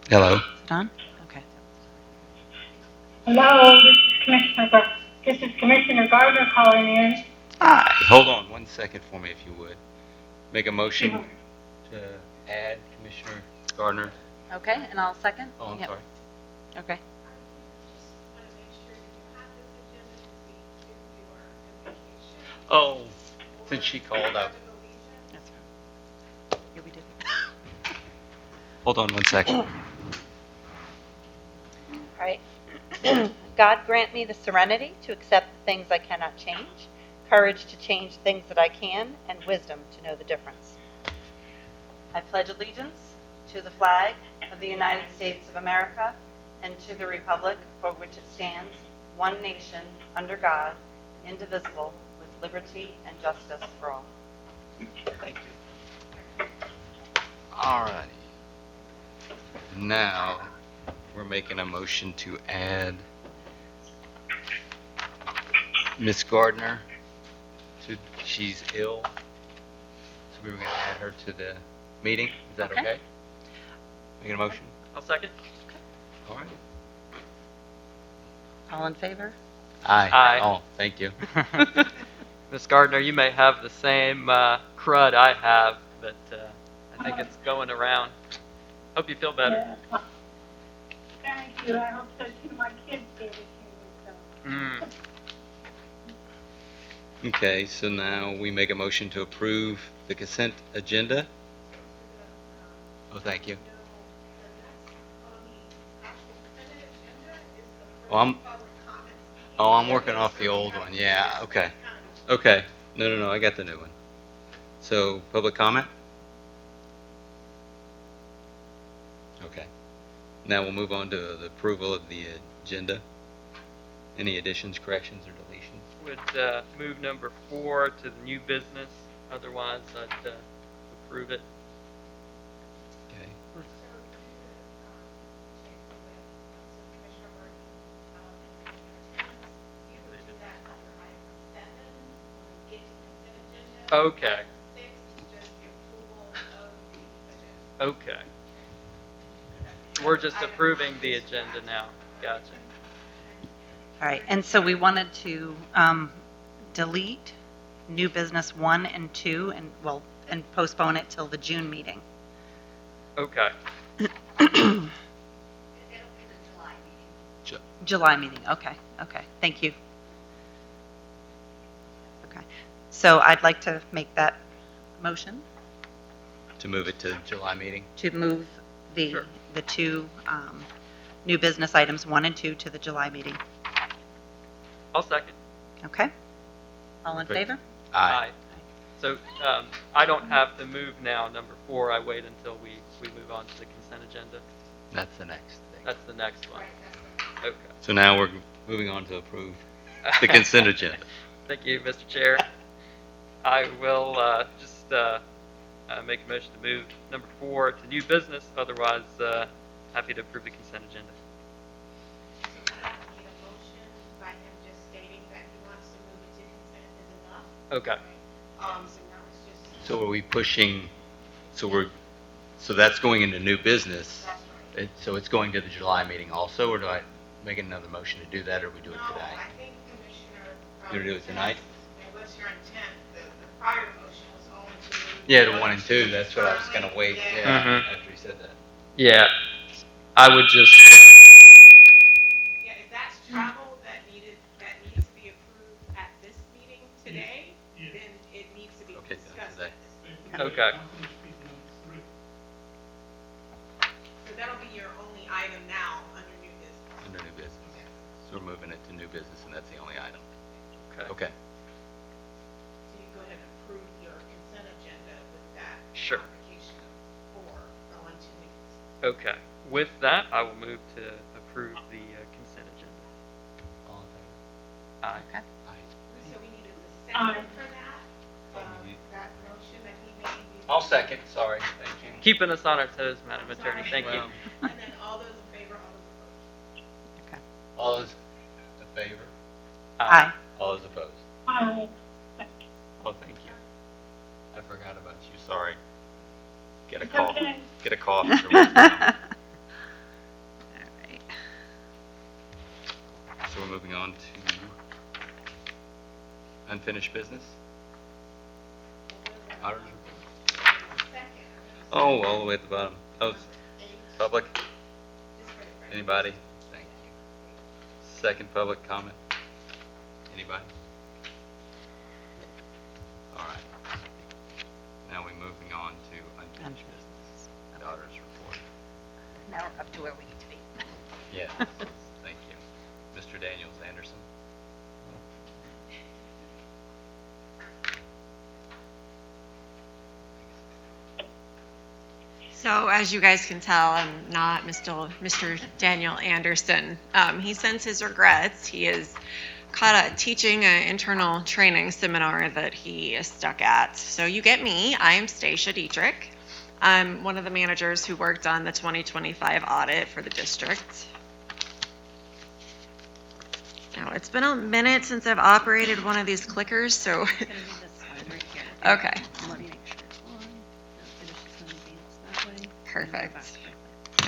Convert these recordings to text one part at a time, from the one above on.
Hello. Is it on? Okay. Hello, this is Commissioner Gardner calling in. Hi. Hold on 1 second for me, if you would. Make a motion to add Commissioner Gardner. Okay, and I'll second? Oh, I'm Yep. sorry. Okay. Oh, since she called up. That's right. Yeah, we did. Hold on 1 second. All right. God grant me the serenity to accept the things I cannot change, courage to change things that I can, and wisdom to know the difference. I pledge allegiance to the flag of the United States of America and to the republic for which it stands, one nation, under God, indivisible, with liberty and justice for all. Thank you. All righty. Now, we're making a motion to add Miss Gardner to, she's ill, so we were going to add her to the meeting. Is that Okay. okay? Making a motion? I'll second. All right. All in favor? Aye. Aye. Oh, thank you. Miss Gardner, you may have the same crud I have, but I think it's going around. Hope you feel better. Yeah. Thank you. I hope so too. My kids gave it to me. Mm. Okay, so now we make a motion to approve the consent agenda. Oh, thank you. Oh, I'm working off the old one. Yeah, okay. Okay. No, I got the new one. So, public comment? Okay. Now we'll move on to the approval of the agenda. Any additions, corrections, or deletions? Would move number 4 to the new business. Otherwise, I'd approve it. Okay. Okay. Okay. We're just approving the agenda now. Gotcha. All right, and so we wanted to delete new business 1 and 2 and postpone it till the June meeting. Okay. July meeting, okay, thank you. Okay, so I'd like to make that motion To move it to July meeting? to move Sure. the two new business items 1 and 2 to the July meeting. I'll second. Okay? All in Perfect. favor? Aye. So I don't have to move now, number 4. I wait until we move on to the consent agenda. That's the next thing. That's the next one. Okay. So now we're moving on to approve the consent agenda. Thank you, Mr. Chair. I will just make a motion to move number 4 to new business. Otherwise, happy to approve the consent agenda. By him just stating that he wants to move it to consent is enough. Okay. So now it's just. So are we pushing, so that's going into new business? That's right. So it's going to the July meeting also, or do I make another motion to do that, or we do it No, today? I think Commissioner. You wanna do it tonight? And what's your intent? The prior motion was only to move. Yeah, the 1 and 2, that's what I was gonna wait, yeah, Mhm. after he said that. Yeah. I would just. Yeah, if that's travel that needs to be approved at this meeting today, then it needs to be Okay, discussed today. at this meeting. Okay. So that'll be your only item now under new business. Under new business. So we're moving it to new business, and that's the only item. Okay. Okay. So you go ahead and approve your consent agenda with that. Sure. Modification of 4 going to new business. Okay. With that, I will move to approve the consent agenda. All in favor? Aye. Okay. Aye. So we needed the second for that, that motion that he made. I'll second, sorry, thank you. Keeping us on our toes, Madam Attorney. Thank you. Well, And then all those in favor, all those opposed. Okay. All those in favor? Aye. All those opposed? Aye. Oh, thank you. I forgot about you, sorry. Get a It's cough. okay. Get a cough. every once in a while. So we're moving on to unfinished business. Auditor's report. Oh, all the way at the bottom. Oh, public? Anybody? Thank you. Second public comment? Anybody? All right. Now we're moving on to unfinished business. The auditor's report. Now we're up to where we need to be. Yeah, thank you. Mr. Daniels Anderson. So as you guys can tell, I'm not Mr. Daniel Anderson. He sends his regrets. He is caught teaching an internal training seminar that he is stuck at. So you get me. I am Stacia Dietrich. I'm one of the managers who worked on the 2025 audit for the district. Now, it's been a minute since I've operated one of these clickers, so. It's gonna be this one right here. Okay. Let me make sure it's on. No, it is just gonna advance that way. Perfect.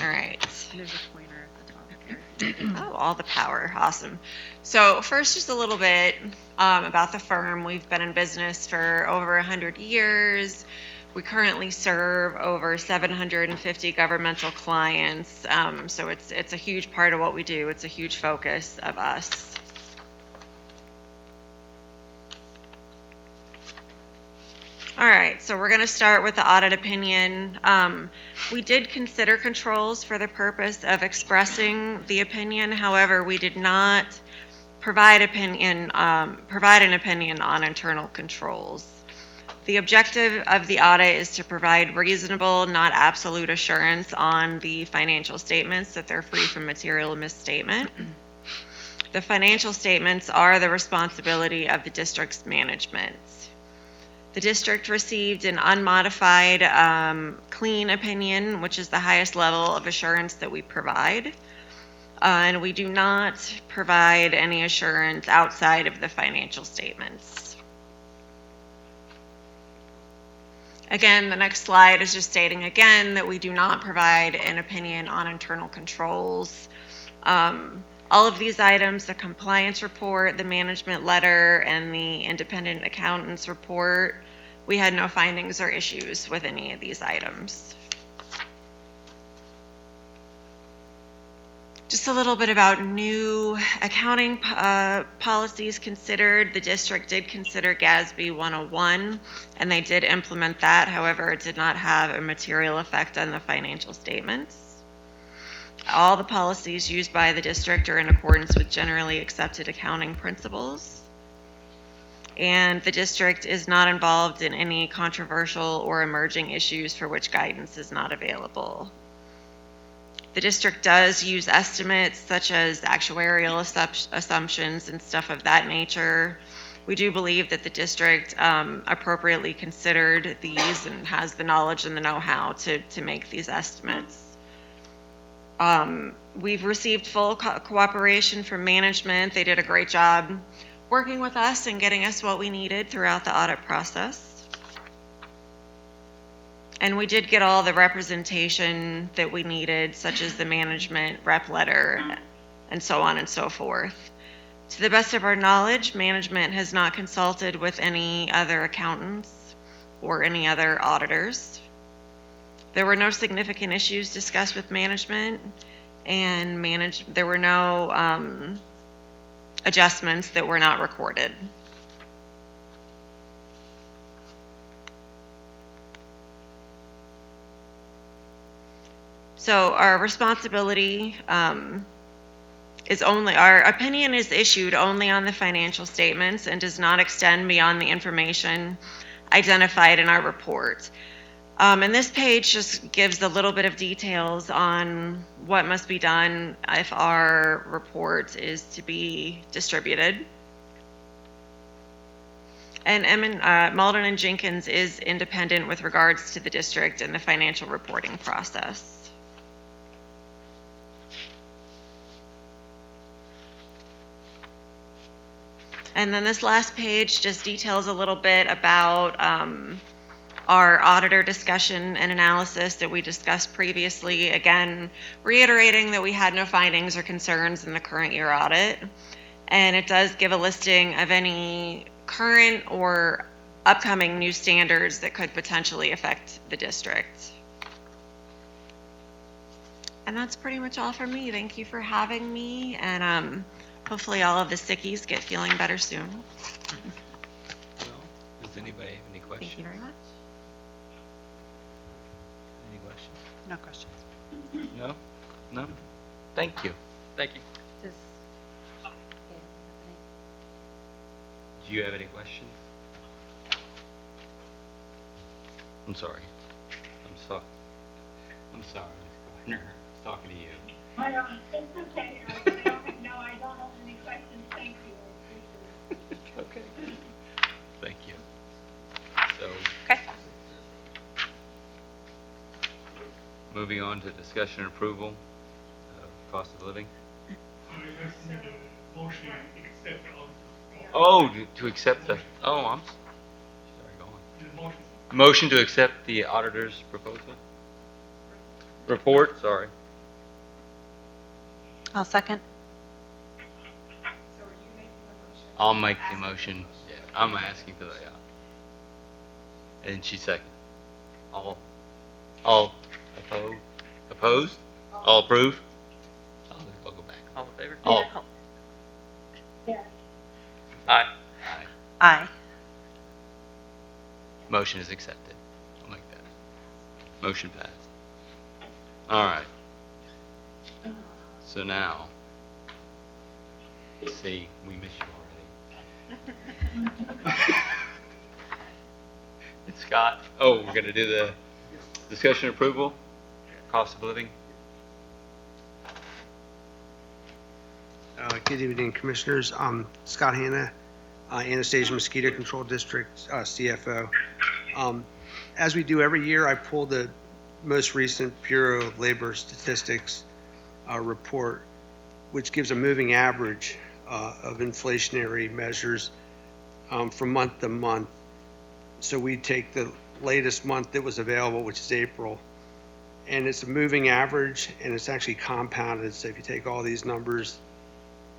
All right. And there's a pointer at the top here. Oh, all the power. Awesome. So first, just a little bit about the firm. We've been in business for over 100 years. We currently serve over 750 governmental clients. So it's a huge part of what we do. It's a huge focus of us. All right, so we're going to start with the audit opinion. We did consider controls for the purpose of expressing the opinion. However, we did not provide an opinion on internal controls. The objective of the audit is to provide reasonable, not absolute assurance on the financial statements that they're free from material misstatement. The financial statements are the responsibility of the district's management. The district received an unmodified, clean opinion, which is the highest level of assurance that we provide. And we do not provide any assurance outside of the financial statements. Again, the next slide is just stating again that we do not provide an opinion on internal controls. All of these items, the compliance report, the management letter, and the independent accountant's report, we had no findings or issues with any of these items. Just a little bit about new accounting policies considered. The district did consider GASB 101, and they did implement that. However, it did not have a material effect on the financial statements. All the policies used by the district are in accordance with generally accepted accounting principles. And the district is not involved in any controversial or emerging issues for which guidance is not available. The district does use estimates such as actuarial assumptions and stuff of that nature. We do believe that the district appropriately considered these and has the knowledge and the know-how to make these estimates. We've received full cooperation from management. They did a great job working with us and getting us what we needed throughout the audit process. And we did get all the representation that we needed, such as the management rep letter and so on and so forth. To the best of our knowledge, management has not consulted with any other accountants or any other auditors. There were no significant issues discussed with management, and there were no adjustments that were not recorded. So our responsibility is only, our opinion is issued only on the financial statements and does not extend beyond the information identified in our report. And this page just gives a little bit of details on what must be done if our report is to be distributed. And Malden and Jenkins is independent with regards to the district and the financial reporting process. And then this last page just details a little bit about our auditor discussion and analysis that we discussed previously. Again, reiterating that we had no findings or concerns in the current year audit. And it does give a listing of any current or upcoming new standards that could potentially affect the district. And that's pretty much all from me. Thank you for having me, and hopefully all of the sickies get feeling better soon. Well, does anybody have any questions? Thank you very much. Any questions? No questions. No? No? Thank you. Thank you. Does, Do you have any questions? I'm sorry. I'm sorry, Ms. Gardner. I was talking to you. I don't, it's okay. I don't have any questions. Thank you. I appreciate it. Okay. Thank you. So, Okay. moving on to discussion and approval of cost of living. Motion accept Oh, to accept the, I'm sorry, go on. the motion. Motion to accept the auditor's proposal? Report, sorry. I'll second. So are you making a motion? I'll make the motion. Yeah, I'm asking for the, and she second. All opposed? All approve? I'll go back. All in favor? All, Yeah. Aye. aye. Aye. Motion is accepted. I'll make that. Motion passed. All right. So now, see, we miss you already. And Scott, we're gonna do the discussion approval, cost of living. Good evening, Commissioners. Scott Hanna, Anastasia Mosquito Control District, CFO. As we do every year, I pull the most recent Bureau of Labor Statistics report, which gives a moving average of inflationary measures from month to month. So we take the latest month that was available, which is April, and it's a moving average, and it's actually compounded. So if you take all these numbers,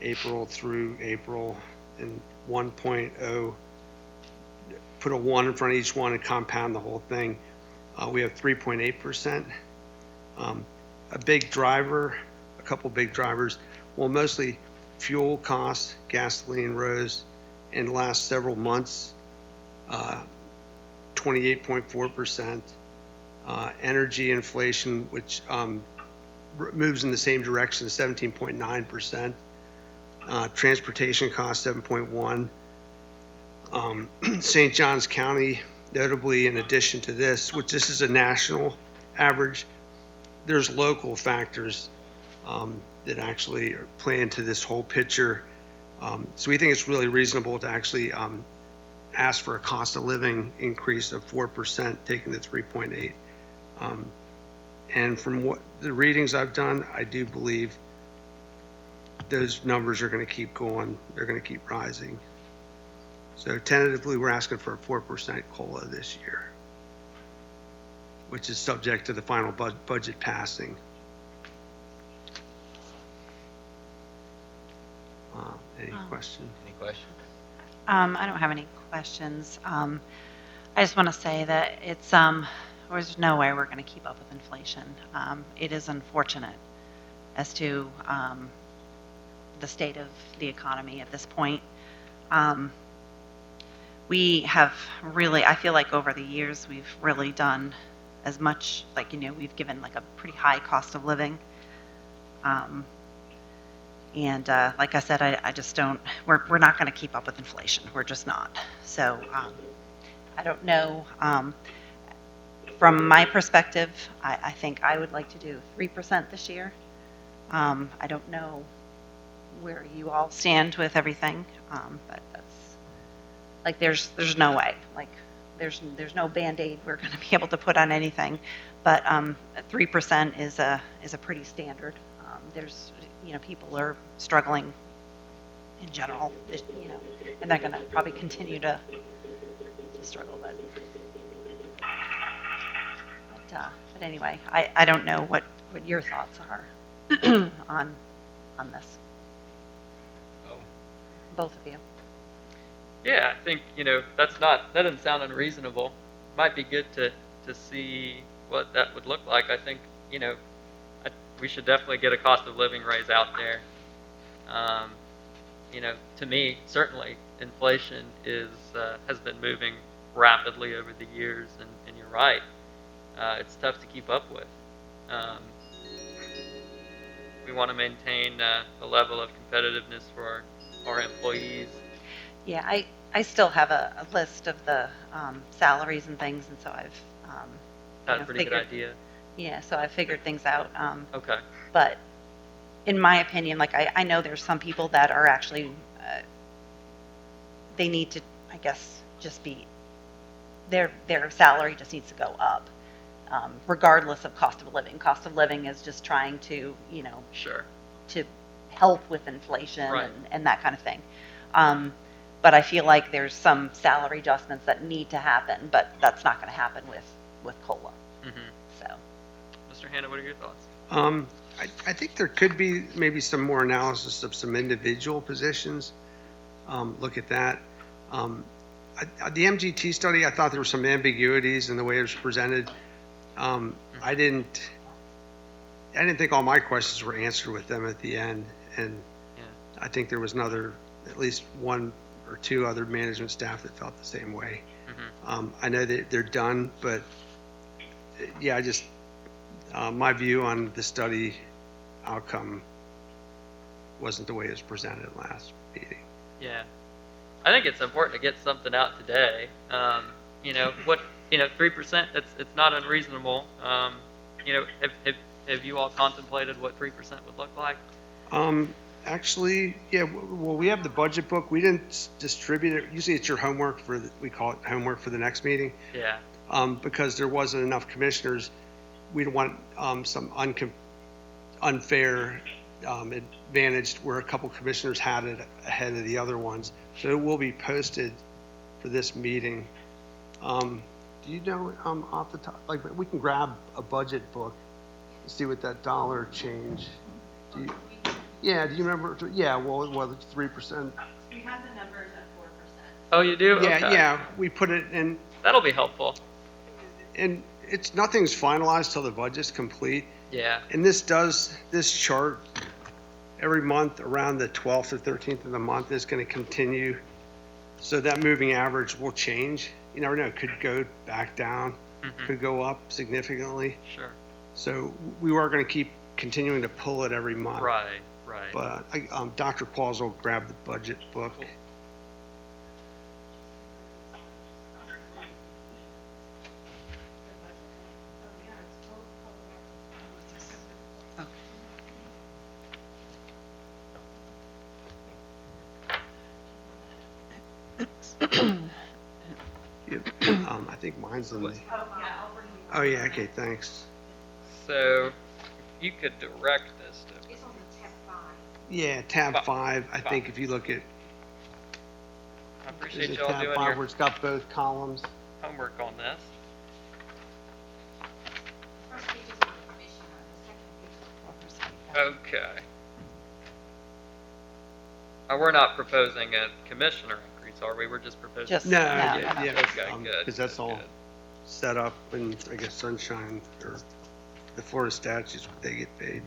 April through April, and 1.0, put a 1 in front of each one and compound the whole thing, we have 3.8%. A big driver, a couple big drivers, well, mostly fuel costs, gasoline rose in the last several months, 28.4%. Energy inflation, which moves in the same direction, 17.9%. Transportation costs 7.1. St. Johns County, notably, in addition to this, which this is a national average, there's local factors that actually play into this whole picture. So we think it's really reasonable to actually ask for a cost of living increase of 4%, taking the 3.8. And from what the readings I've done, I do believe those numbers are going to keep going. They're going to keep rising. So tentatively, we're asking for a 4% COLA this year, which is subject to the final budget passing. Any questions? Any questions? I don't have any questions. I just want to say that it's, there's no way we're going to keep up with inflation. It is unfortunate as to the state of the economy at this point. We have really, I feel like over the years, we've really done as much, like, we've given like a pretty high cost of living. And like I said, I just don't, we're not going to keep up with inflation. We're just not. So I don't know. From my perspective, I think I would like to do 3% this year. I don't know where you all stand with everything, but that's, like, there's no way. Like, there's no Band-Aid we're going to be able to put on anything. But 3% is a pretty standard. There's, people are struggling in general, and they're going to probably continue to struggle. But anyway, I don't know what your thoughts are on this. both of you. Yeah, I think, that doesn't sound unreasonable. Might be good to see what that would look like. I think, we should definitely get a cost of living raise out there. To me, certainly, inflation has been moving rapidly over the years, and you're right. It's tough to keep up with. We want to maintain a level of competitiveness for our employees. Yeah, I still have a list of the salaries and things, and so I've That's a pretty good figured, idea. yeah, so I figured things out. Okay. But in my opinion, like I know there's some people that are actually they need to, I guess, just be their salary just needs to go up, regardless of cost of living. Cost of living is just trying to Sure. to help with inflation Right. and that kind of thing. But I feel like there's some salary adjustments that need to happen, but that's not going to happen with COLA. Mm-hmm. So, Mr. Hanna, what are your thoughts? I think there could be maybe some more analysis of some individual positions. Look at that. The MGT study, I thought there were some ambiguities in the way it was presented. I didn't think all my questions were answered with them at the end, and Yeah. I think there was at least one or two other management staff that felt the same way. Mm-hmm. I know that they're done, but yeah, my view on the study outcome wasn't the way it was presented last meeting. Yeah. I think it's important to get something out today. 3%, it's not unreasonable. Have you all contemplated what 3% would look like? Actually, yeah, well, we have the budget book. We didn't distribute it. Usually it's your homework we call it homework for the next meeting. Yeah. Because there wasn't enough commissioners, we don't want some unfair advantage where a couple commissioners had it ahead of the other ones. So it will be posted for this meeting. Do you know off the top, like we can grab a budget book and see what that dollar change. Do you remember? Yeah, well, it's 3%. we have the numbers at 4%. Oh, you do? Yeah, Okay. yeah, we put it in, That'll be helpful. and nothing's finalized till the budget's complete. Yeah. And this chart every month around the 12th or 13th of the month is going to continue. So that moving average will change. You never know, it could go back down, Mm-hmm. could go up significantly. Sure. So we are going to keep continuing to pull it every month. Right. But Dr. Qualls will grab the budget book. Cool. Yep. I think mine's in the. Oh, yeah, okay, thanks. So you could direct this to. Yeah, tab Five. 5, I think if you look at, I is appreciate it y'all tab doing 5 your where it's got both columns? homework on this. Okay. We're not proposing a commissioner increase, are we? We're just proposing. Just- No, No, yeah, no. yeah. Okay, good. Because that's all Good. set up and I guess Sunshine or the Florida statutes, they get paid.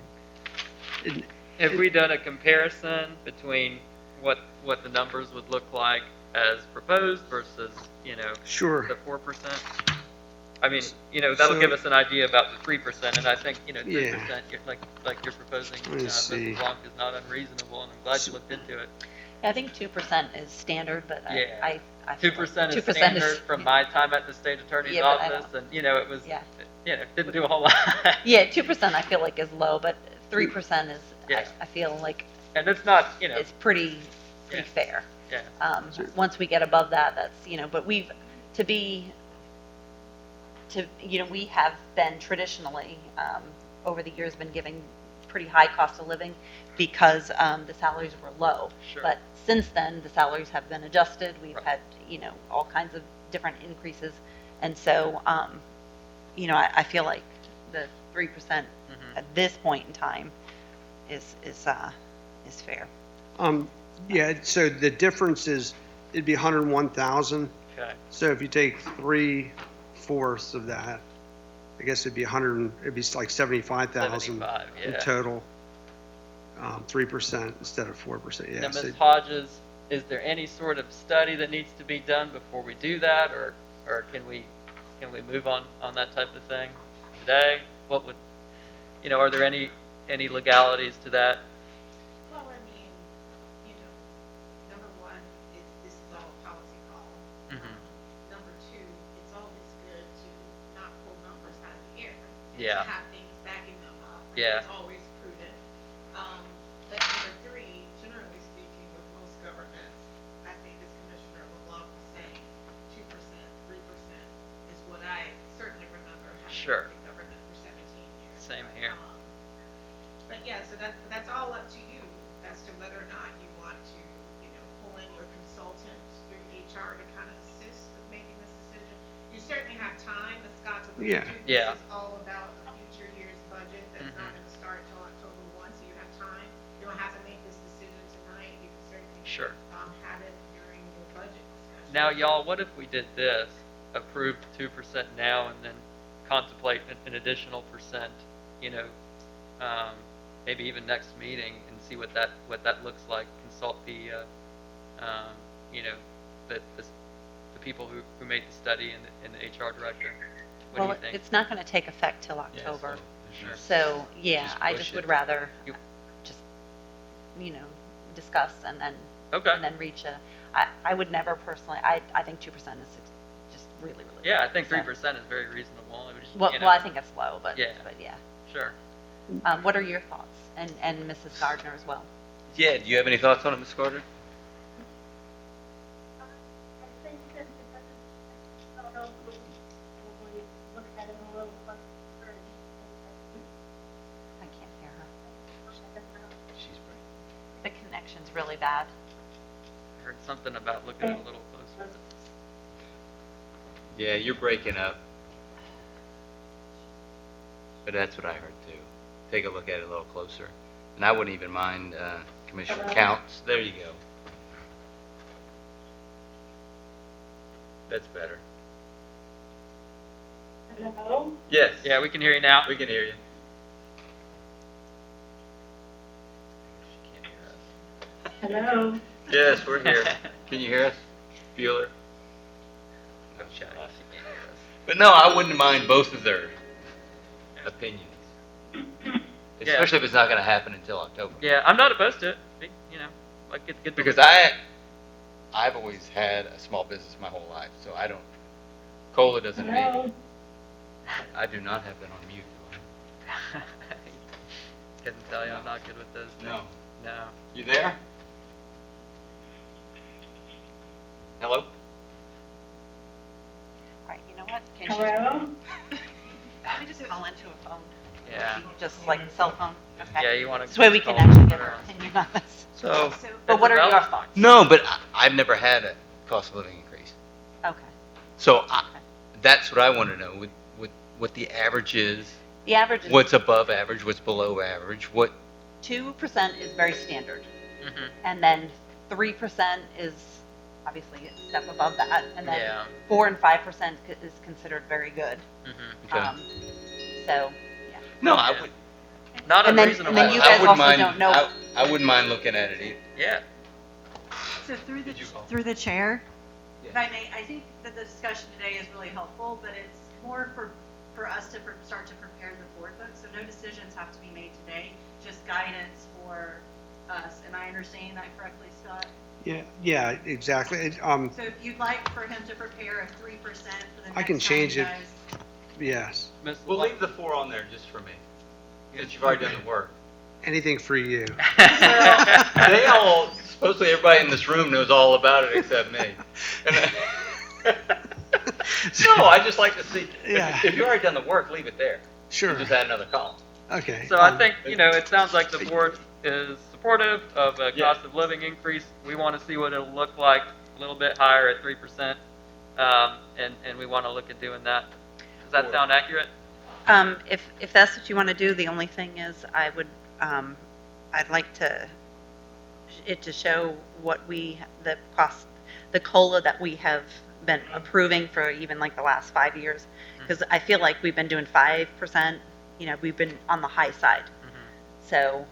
And Have we done a comparison between what the numbers would look like as proposed versus, Sure. the 4%? I mean, that'll So- give us an idea about the 3%, and I think, 3%, Yeah. like you're proposing, Let me see. Mrs. Blanc, is not unreasonable, and I'm glad you looked into it. I think 2% is standard, but Yeah. I feel 2% like is 2% standard from my time at the state attorney's Yeah, but I office, and, it was, Yeah. Didn't do a whole lot. Yeah, 2% I feel like is low, but 3% is, Yeah. I feel like And it's not, it's pretty Yeah. fair. yeah, Once we get above that, that's, but we have been traditionally, over the years, been giving pretty high cost of living because the salaries were low. Sure. But since then, the salaries have been adjusted. We've Right. had, all kinds of different increases. And so, I feel like the 3% Mhm. at this point in time is fair. Yeah, so the difference is, it'd be 101,000. Okay. So if you take 3/4 of that, I guess it'd be 100, it'd be like 75,000 75, in yeah. total. 3% instead of 4%, yeah. Now, so- Ms. Hodges, is there any sort of study that needs to be done before we do that, or can we move on that type of thing today? What would, are there any legalities to that? Well, I mean, number one, this is all a policy call. Mhm. Number two, it's always good to not pull numbers out of the air. Yeah. To have things backing them up. Yeah. It's always prudent. But number three, generally speaking, with most governments, I think this commissioner will love to say 2%, 3% is what I certainly remember having Sure. worked in government for 17 years. Same But, here. But yeah, so that's all up to you as to whether or not you want to, pull in your consultant through HR to kind of assist with making this decision. You certainly have time, as Scott's alluded Yeah. to. Yeah. This is all about a future year's budget that's not Mhm. going to start till October 1, so you have time. You don't have to make this decision tonight. You can certainly Sure. have it during your budget discussion. Now, y'all, what if we did this, approved 2% now, and then contemplate an additional percent, maybe even next meeting, and see what that looks like, consult the, the people who made the study and the HR director? What do Well, you think? it's not going to take effect till Yeah, October. Sure. So, yeah, Just I push just it. would rather You- just, discuss and Okay. then reach I would never personally, I think 2% is just really, really. Yeah, I think low. 3% is very reasonable. It would just, Well, I think it's low, but Yeah. yeah. Sure. What are your thoughts? And Mrs. Gardner as well? Yeah, do you have any thoughts on it, Ms. Carter? I think since it doesn't, I don't know, we'll look at it a little closer. I can't hear her. She's The connection's really bad. I heard something about looking at it a little closer. Yeah, you're breaking up. But that's what I heard too. Take a look at it a little closer. And I wouldn't even mind Commissioner Counts. There you go. That's better. Hello? Yes. Yeah, we can hear you now. We can hear you. She can't hear us. Hello? Yes, we're here. Can you hear us? Bueller? I'm shy. She can't hear us. But no, I wouldn't mind both of their opinions. Yeah. Especially if it's not going to happen until October. Yeah, I'm not opposed to it. Like it's good. Because I've always had a small business my whole life, so I don't, COLA doesn't mean, Hello? I do not have that on mute. do Couldn't tell you, I'm not good with those. I? No. No. You there? Hello? All right, you know what? Can you Hello? let me just call into a phone? Yeah. Just like cell phone? Okay. Yeah, you want to. This way we can actually get her opinion on this. So. But what are your develop- thoughts? No, but I've never had a cost of living increase. Okay. So that's what I want to know, what the average is, The average is what's above average, what's below average, what, 2% is very standard. Mhm. And then 3% is obviously a step above that. And then Yeah. 4 and 5% is considered very good. Mhm. okay. So, yeah. No, I Yeah. would. Not And then- unreasonable. and then you I guys wouldn't also mind- don't know- I wouldn't mind looking at it either. Yeah. So through the, Did you call? through the chair, Yeah. if I may, I think that the discussion today is really helpful, but it's more for us to start to prepare the board book. So no decisions have to be made today, just guidance for us. Am I understanding that correctly, Scott? Yeah, exactly. So if you'd like for him to prepare a 3% for the next I can time change you it. guys- Yes, Miss We'll Lo- leave the 4 on there just for me, since you've already done the work. anything for you. They all, supposedly everybody in this room knows all about it except me. No, I just like to see, Yeah. if you've already done the work, leave it there. Sure, Just add another column. okay. So I think, it sounds like the board is supportive of a Yeah. cost of living increase. We want to see what it'll look like, a little bit higher at 3%. And we want to look at doing that. Does that Sure. sound accurate? If that's what you want to do, the only thing is I would, I'd like to it to show what the cost, the COLA that we have been approving for even like the last 5 years. Because I feel like we've been doing 5%, we've been on the high side. So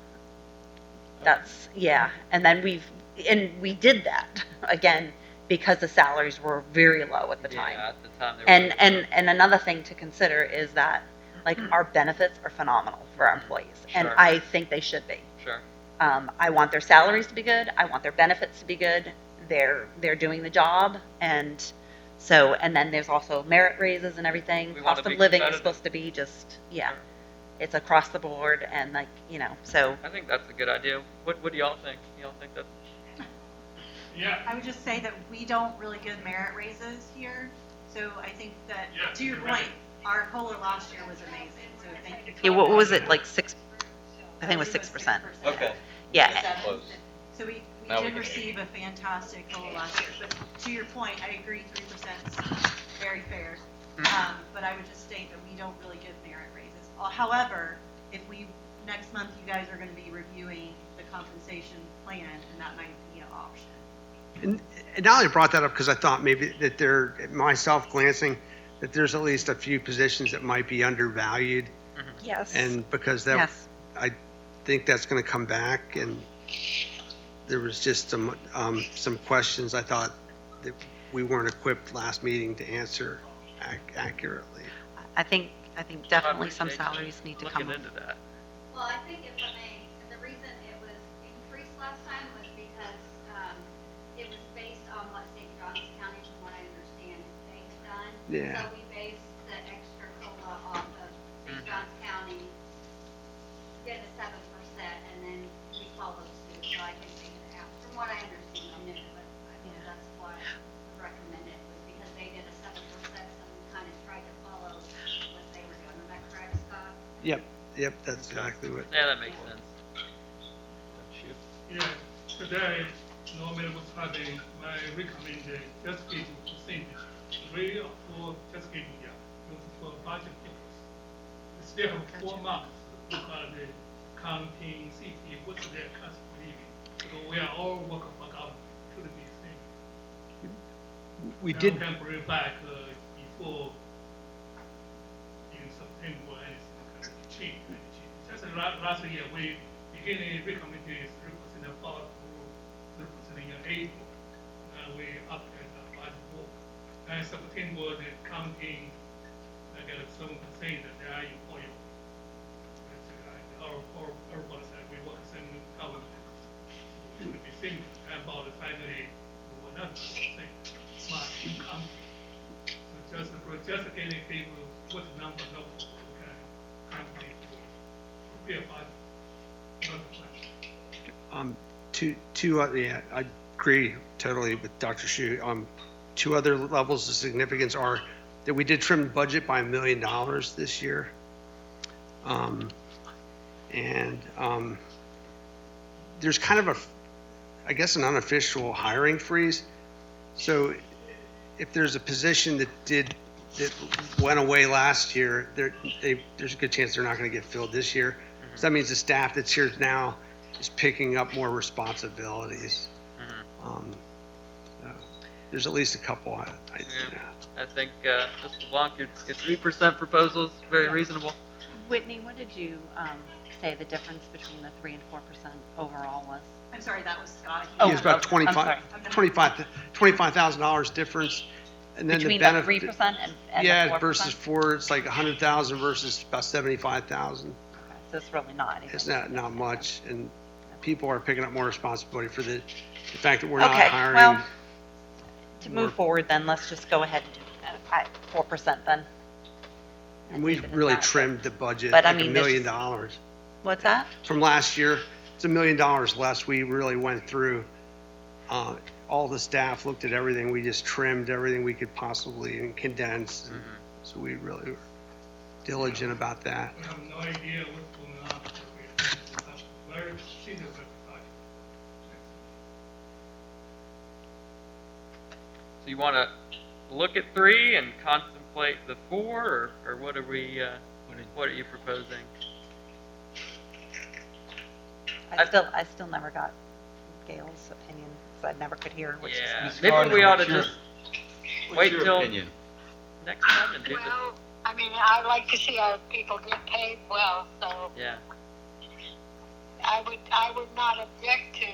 that's, yeah. And then we did that again because the salaries were very low at the time. Yeah, at the time they were. And another thing to consider is that like our benefits are phenomenal for our employees, and Sure. I think they should be. Sure. I want their salaries to be good. I want their benefits to be good. They're doing the job, and so and then there's also merit raises and everything. We wanna Cost of be living is competitive. supposed to be just Sure. it's across the board, and like so. I think that's a good idea. What do y'all think? Y'all think that's Yeah. I would just say that we don't really give merit raises here, so I think that, Yeah, to your you're right. point, our COLA last year was amazing, so thank you. Yeah, what was it like 6? I think it was 6%. Okay. Yeah. Close. So we Now we did can- receive a fantastic COLA last year, but to your point, I agree 3% is very fair. But I would just state that we don't really give merit raises. However, if next month you guys are gonna be reviewing the compensation plan, and that might be an option. And now I brought that up because I thought maybe that myself glancing, that there's at least a few positions that might be undervalued. Yes. And because Yes. I think that's going to come back, and there was just some questions I thought that we weren't equipped last meeting to answer accurately. I think definitely some appreciate you salaries need to come looking up. into that? Well, I think if I may, the reason it was increased last time was because, it was based on what St. Johns County, from what I understand, they've done. Yeah. So we based the extra COLA off of St. Johns County, did a 7%, and then we followed suit. So I think they did half, from what I understand, I knew, but I think that's why I recommended it, was because they did a 7%, so we kind of tried to follow what they were doing. Is that correct, Scott? Yep, that's exactly what. Yeah, that makes sense. Shoot. Yeah, today, no matter what's happening, I recommend just getting percentage, 3 or 4, just getting, using for budget purpose. We still have 4 months, look at the counting, see what's their cost of living. So we are all working for government to the same. We Now did, We can bring back before in September, anything kind of change. Just last year, we beginning recommended 3% fall to 3% in April. And we updated the budget book. And September, the counting, I get 7% that they are in oil. Our said we want to send government to be seen about the family, whatever, smart income. So just getting people what number of company prepare budget, not plan. yeah, I agree totally with Dr. Shu. 2 other levels of significance are that we did trim the budget by $1 million this year. There's kind of I guess an unofficial hiring freeze. So if there's a position that went away last year, there's a good chance they're not going to get filled this year. So that means the staff that's here now is picking up more responsibilities. So there's at least a couple. I think Mr. LeBlanc, your 3% proposal is very reasonable. Whitney, what did you say the difference between the 3 and 4% overall was? I'm sorry, that was Scott. Oh, It's about I'm sorry. $25,000 difference. And then Between the the benefit. 3% and the 4%? Yeah, versus 4, it's like 100,000 versus about 75,000. Okay, so it's really not anything. It's not much, and people are picking up more responsibility for the fact that we're not Okay, hiring. well, to more- move forward then, let's just go ahead and do 4% then. And we leave it at really that. trimmed the budget But I like $1 mean, there's million. just- What's that? From last year, it's $1 million less. We really went through, all the staff looked at everything. We just trimmed everything we could possibly and condensed. And so we really were diligent about that. We have no idea what's going on. We have very senior budget. So you want to look at 3 and contemplate the 4, or what are we? What are you proposing? I still never got Gail's opinion, because I never could hear what she Yeah, said. Ms. maybe Gardner, we ought to what's your- just What's wait your till opinion? next time and do this. Well, I mean, I like to see our people get paid well, so Yeah, I would not object to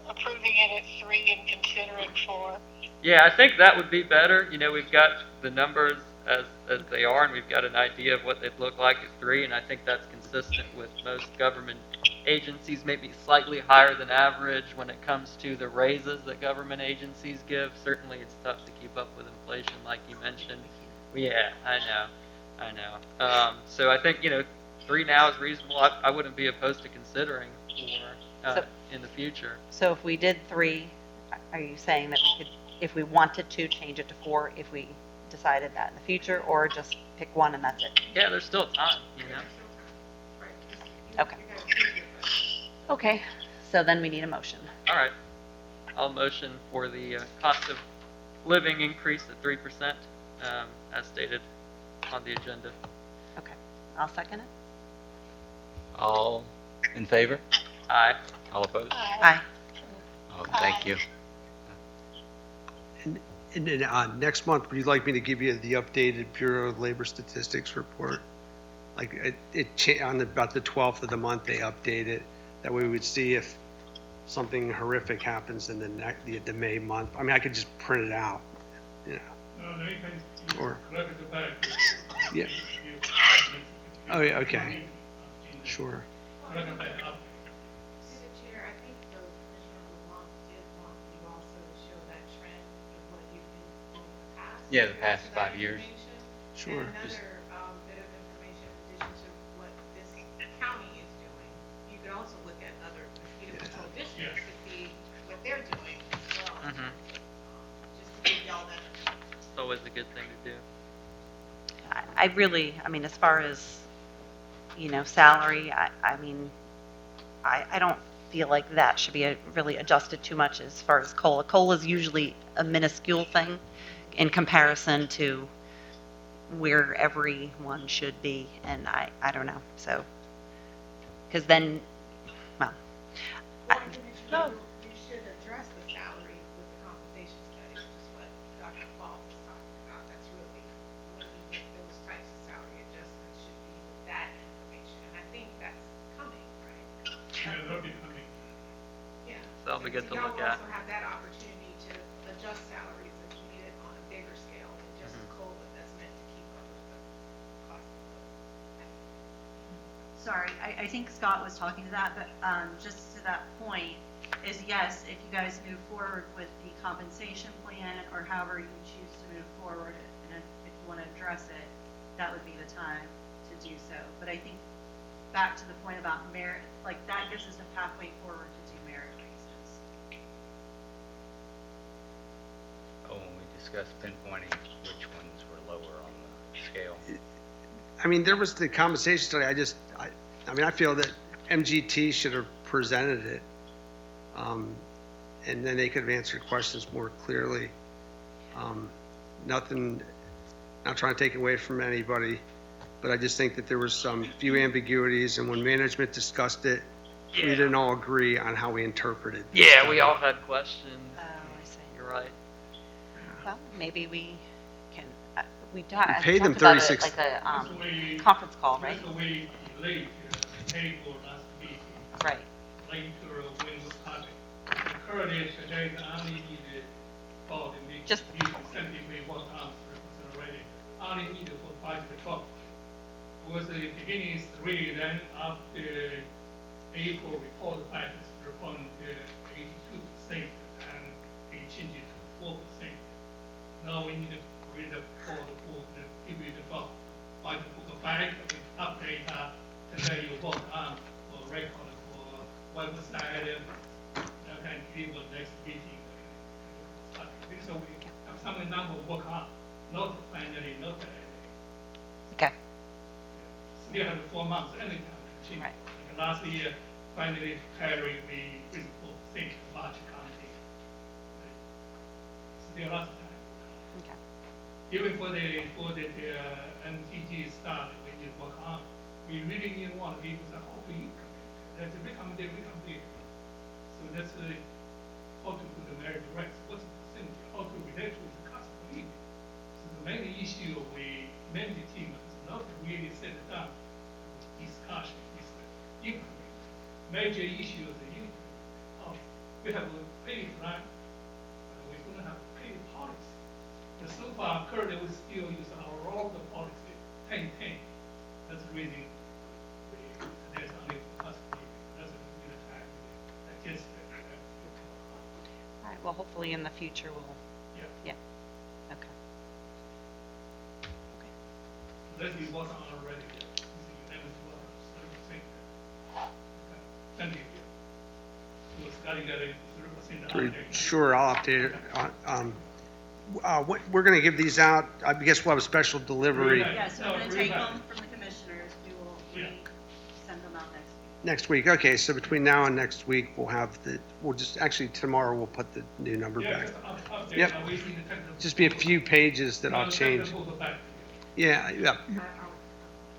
approving it at 3 and considering 4. yeah, I think that would be better. You know, we've got the numbers as they are, and we've got an idea of what they'd look like at 3, and I think that's consistent with most government agencies, maybe slightly higher than average when it comes to the raises that government agencies give. Certainly, it's tough to keep up with inflation, like you mentioned. Yeah, I know. So I think, 3 now is reasonable. I wouldn't be opposed to considering 4 So- in the future. So if we did 3, are you saying that we could, if we wanted to, change it to 4 if we decided that in the future, or just pick 1 and that's it? Yeah, there's still time, Right, just, Okay. you gotta choose your question. Okay, so then we need a motion. All right. I'll motion for the cost of living increase at 3%, as stated on the agenda. Okay, I'll second it. All in favor? Aye. All opposed? Aye. Oh, thank you. And then, next month, would you like me to give you the updated Bureau of Labor Statistics report? Like, on about the 12th of the month, they update it. That way we would see if something horrific happens in the May month. I mean, I could just print it out, you know. No, you can Or- correct it back. Yeah. Oh, yeah, okay. Sure. Correct it back up. Through the chair, I think the Commissioner LeBlanc did want you also to show that trend of what you've been doing in the past. Yeah, the With past that 5 years. information. Sure. And another bit of information in addition to what this county is doing, you could also look at other mosquito control districts to see what they're doing as well. Mhm. Just to give y'all that. It's always a good thing to do. I really, I mean, as far as, salary, I mean, I don't feel like that should be really adjusted too much as far as COLA. COLA is usually a minuscule thing in comparison to where everyone should be, and I don't know, so, because then, well, Well, Commissioner, you should address the salary with the compensation study, which is what Dr. Paul was talking about. That's really, when you make those types of salary adjustments, should be with that information. And I think that's coming, right? Yeah, that'll be coming. Yeah. That'll be good to Y'all look will at. also have that opportunity to adjust salaries if needed on a bigger scale than just Mhm. COLA that's meant to keep up with the cost of living. Sorry, I think Scott was talking to that, but just to that point, is yes, if you guys move forward with the compensation plan, or however you choose to move forward, and if you want to address it, that would be the time to do so. But I think, back to the point about merit, like, that gives us a pathway forward to do merit raises. Oh, when we discussed pinpointing which ones were lower on the scale. I mean, there was the compensation study, I mean, I feel that MGT should have presented it. And then they could have answered questions more clearly. Nothing, not trying to take away from anybody, but I just think that there was some few ambiguities, and when management discussed it, we didn't all agree on how we interpreted. the Yeah, study. we all had questions. oh, I see. You're right. Well, maybe we can, we paid them talked about it 36 like a That's the way- conference call, right? That's the way late, paid for last week, Right. late to when was happening. Currently, today, I only need it for the next Just- week, Sunday, we work on already. I only need it for 5 to 12. Was the beginning is 3, then after April, we called back from 82%, and they changed it to 4%. Now we need to read the call the give you the book, find the book back, we update today you work on or record for website, that can give the next meeting. So we have some number work on, not finally, not Okay, still have 4 months, anytime to change. Right. Like last year, finally, Harry, we principal think March County. Still lots of time. okay. Even for the MTG start, when you work on, we really need one people say, oh, we, that's a recommendation, we complete. So that's how to do the marriage rights, what's the percentage, how to relate to the cost of living. So the main issue we management team has not really set down discussion, is the implement. Major issue is the implement. We have a pay plan, we're going to have a pay policy. But so far, currently, we still use our old policy, 10-10. That's the reason there's only possibility. That's the reason I just All right, well, hopefully in the future we'll, yeah. yeah, okay. Okay. That is what's on already. Thank you. So Scotty got a 3% Sure, I'll update it. We're going to give these out, I guess we'll have a special delivery Yeah, so we're gonna No, take really them from the commissioners, we will, Yeah. send them out next week. next week. Okay, so between now and next week, we'll just, actually tomorrow we'll put the new number Yeah, back. just update. Yep. Now, we see the technical- Just be a few pages that I'll No, change. technical back. Yeah, yeah.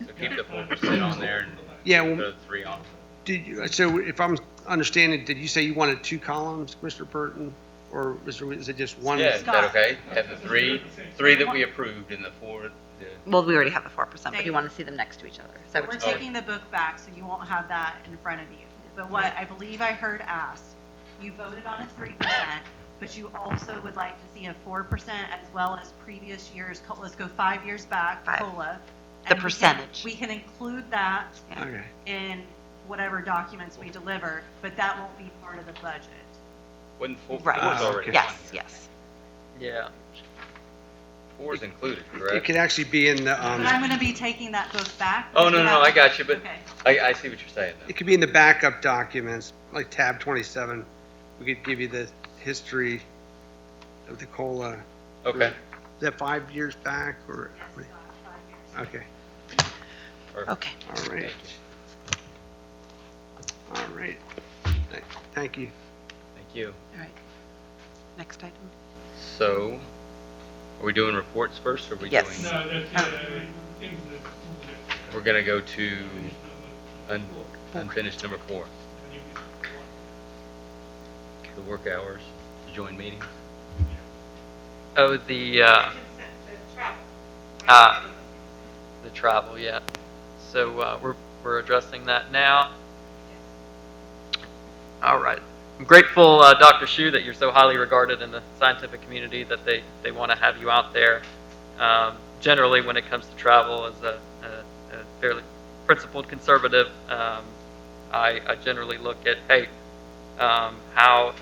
So keep the 4% on there and Yeah, throw well, the 3 on. so if I'm understanding, did you say you wanted 2 columns, Mr. Burton? Or is it just one? Yeah, is that Scott. okay? Have the 3 that we approved and the 4, Well, we already have the 4%, but Thank you you. want to see them next to each other. So We're it's- taking the book back, so you won't have that in front of you. But what I believe I heard asked, you voted on a 3%, but you also would like to see a 4% as well as previous years, let's go 5 years back, Five. COLA. The And percentage. We can include that Okay. in whatever documents we deliver, but that won't be part of the budget. wasn't 4 Right, already? okay. yes, yes. Yeah. 4 is included, It correct? could actually be in the, But I'm gonna be taking that book back. Oh, because no, you no, have- I got you, but Okay. I see what you're saying though. it could be in the backup documents, like tab 27. We could give you the history of the COLA. Okay, Is that 5 years back or? Yes, 5 years. Okay, perfect. Okay. all right. All right. Thank you. Thank you. All right. Next item. So, are we doing reports first or are we Yes. doing? No, that's, things that. We're gonna go to unfinished number 4, the work hours, the joint meetings. Oh, the travel, yeah. So, we're addressing that now. All right. I'm grateful, Dr. Shu, that you're so highly regarded in the scientific community that they want to have you out there. Generally, when it comes to travel, as a fairly principled conservative, I generally look at, hey, how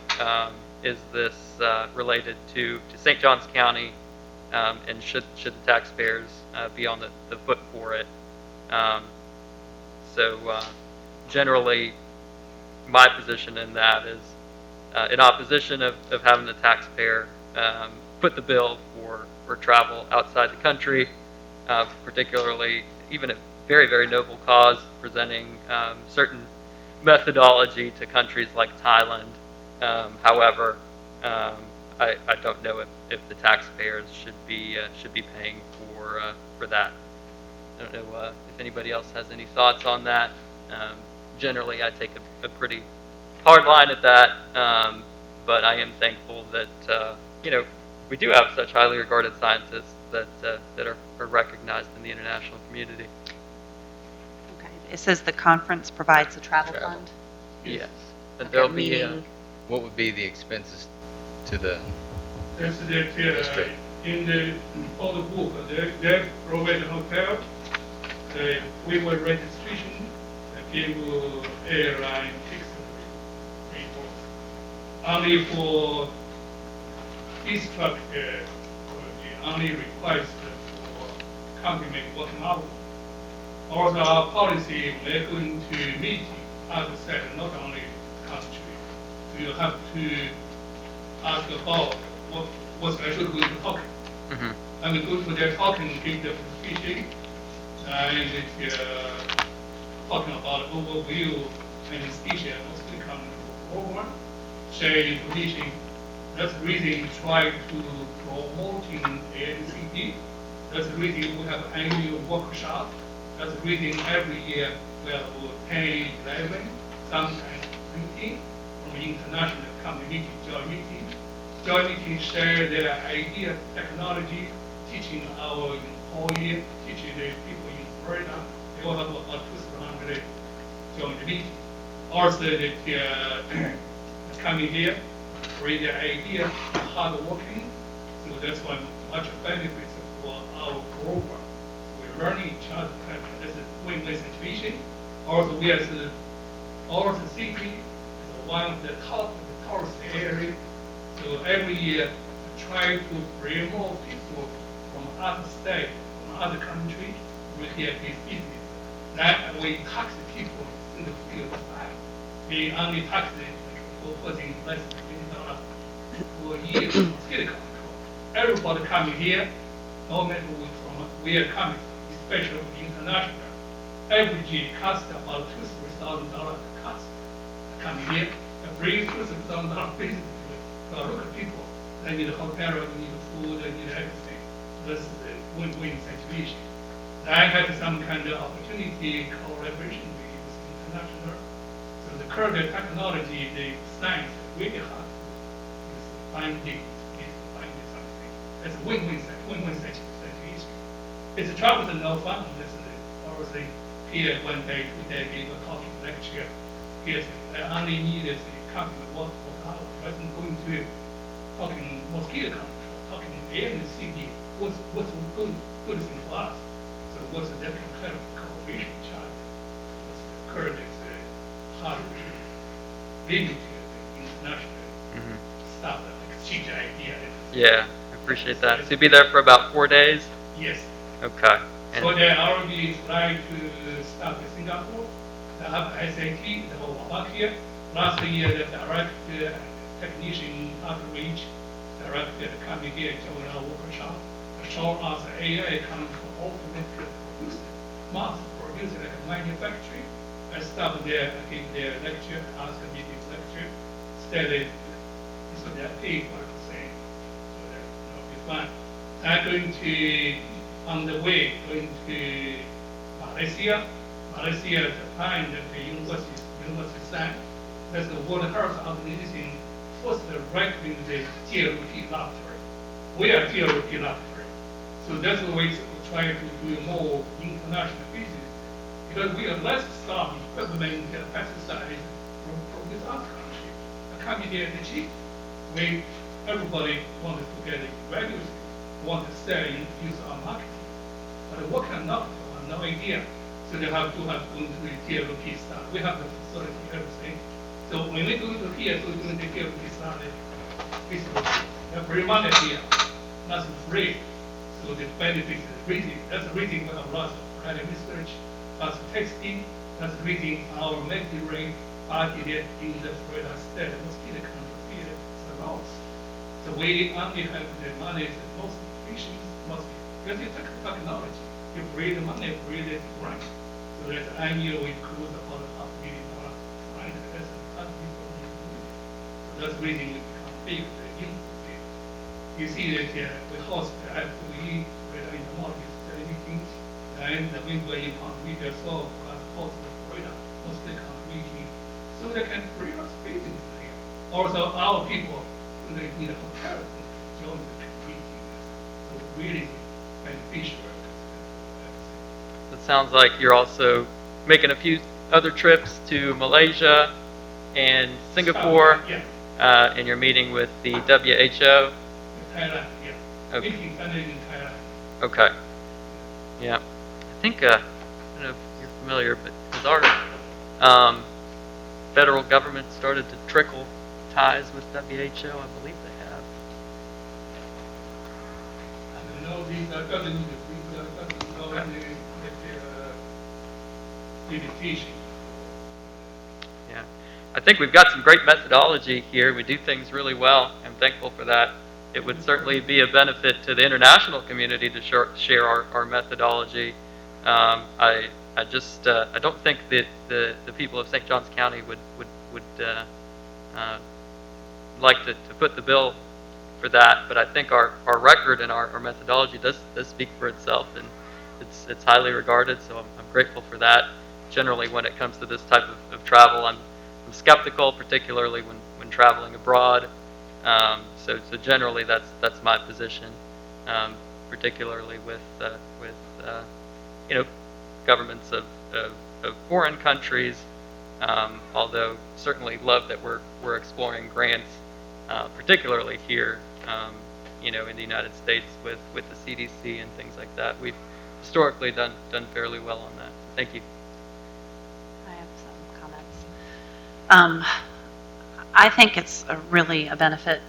is this related to St. Johns County, and should the taxpayers be on the foot for it? So generally, my position in that is in opposition of having the taxpayer foot the bill for travel outside the country, particularly even a very, very noble cause, presenting certain methodology to countries like Thailand. However, I don't know if the taxpayers should be paying for that. I don't know if anybody else has any thoughts on that. Generally, I take a pretty hard line at that, but I am thankful that we do have such highly regarded scientists that are recognized in the international community. Okay. It says the conference provides a travel Travel. fund. Yes, and Okay, there'll be meaning- What would be the expenses to the, That's that, in the, all the book, they provide hotel, the waiver registration, they give airline tickets, only for this truck, the only request for complement working hours. Also, our policy, we're going to meet, as I said, not only country. You have to ask about what's actually going to talk. Mhm. And we go to their talking, give the presentation, and talking about overview and speech, and also become forward, share information. That's the reason try to promoting AMCD. That's the reason we have annual workshop. That's the reason every year we have 10, 11, sometimes 15 from international community joint meeting, share their idea, technology, teaching our employee, teaching the people in Florida. They all have about 200 joint meeting. Also, coming here, bring their idea, hard working. So that's why much benefits for our program. We're learning each other. This is win-win situation. Also, we as the city is one of the top tourist area. So every year, try to bring more people from other states, from other countries, to here this business. That we tax the people in the field. We only tax them for putting less than $20 for a year for mosquito control. Everybody coming here, no matter where are coming from, especially international. Every year costs about $2,000-$3,000 cost. Coming here, and bring $2,000 business to local people. They need a hotel, they need food, they need everything. That's a win-win situation. I had some kind of opportunity collaboration with international. So the current technology, the science, really hard is finding something. It's a win-win situation. It's a trouble and no fun. This is obviously here 1 day, 2 day, give a talking lecture. Here, I only needed a couple of hours. I wasn't going to talking mosquito control, talking AMCD. What's good thing for us? So what's the different kind of cooperation charge? Current is hard limited international stuff that exchange idea. Yeah, I appreciate that. So you'll be there for about 4 days? Yes. Okay. And So they already tried to start with Singapore. They have SAT, they have Slovakia. Last year, the direct technician outreach director coming here join our workshop. Show us AI coming from automated producer, mass producer like manufacturing. I stop there, give their lecture, ask me this lecture, study, so they're paid for the same. So that'll be fun. I'm going to, on the way, going to Malaysia. Malaysia, Japan, the university science. That's the World Health Organization first recommend the GLP laboratory. We are GLP laboratory. So that's the way we try to do more international business. Because we are less stock equipment and pesticides from this other country. Coming here to cheap. Everybody wants to get values, want to sell and use our marketing. But what cannot, I have no idea. So they have to have going to the GLP stuff. We have the facility, everything. So when we go to here, so we're doing the GLP stuff, it's free money here, nothing free. So the benefit is reading. That's the reading we have lots of credit research, that's testing, that's reading our medical rate targeted in the Florida state mosquito control field surveillance. So we only have the money that most patients must get the technology. You breed the money, breed it right. So that annual we close about $500 million right? That's a lot of people. So that's reading we become big. You see that we host the FOE, Florida in the market meetings, and we were in media so host the Florida mostly meeting, so they can bring us business here. Also, our people, they need a hotel to join the meeting. So really beneficial. it sounds like you're also making a few other trips to Malaysia and Singapore, Yeah, and you're meeting with the WHO. Thailand, yeah. Okay. Meeting Thailand in Thailand. Okay. Yeah. I think, I don't know if you're familiar, but has our federal government started to trickle ties with WHO? I believe they have. I don't know, these are government, limitation. Yeah. I think we've got some great methodology here. We do things really well. I'm thankful for that. It would certainly be a benefit to the international community to share our methodology. I don't think that the people of St. Johns County would like to foot the bill for that, but I think our record and our methodology does speak for itself, and it's highly regarded, so I'm grateful for that. Generally, when it comes to this type of travel, I'm skeptical, particularly when when traveling abroad. So generally, that's my position, particularly with governments of foreign countries. Although certainly love that we're exploring grants, particularly here, in the United States with the CDC and things like that. We've historically done fairly well on that. Thank you. I have some comments. I think it's really a benefit,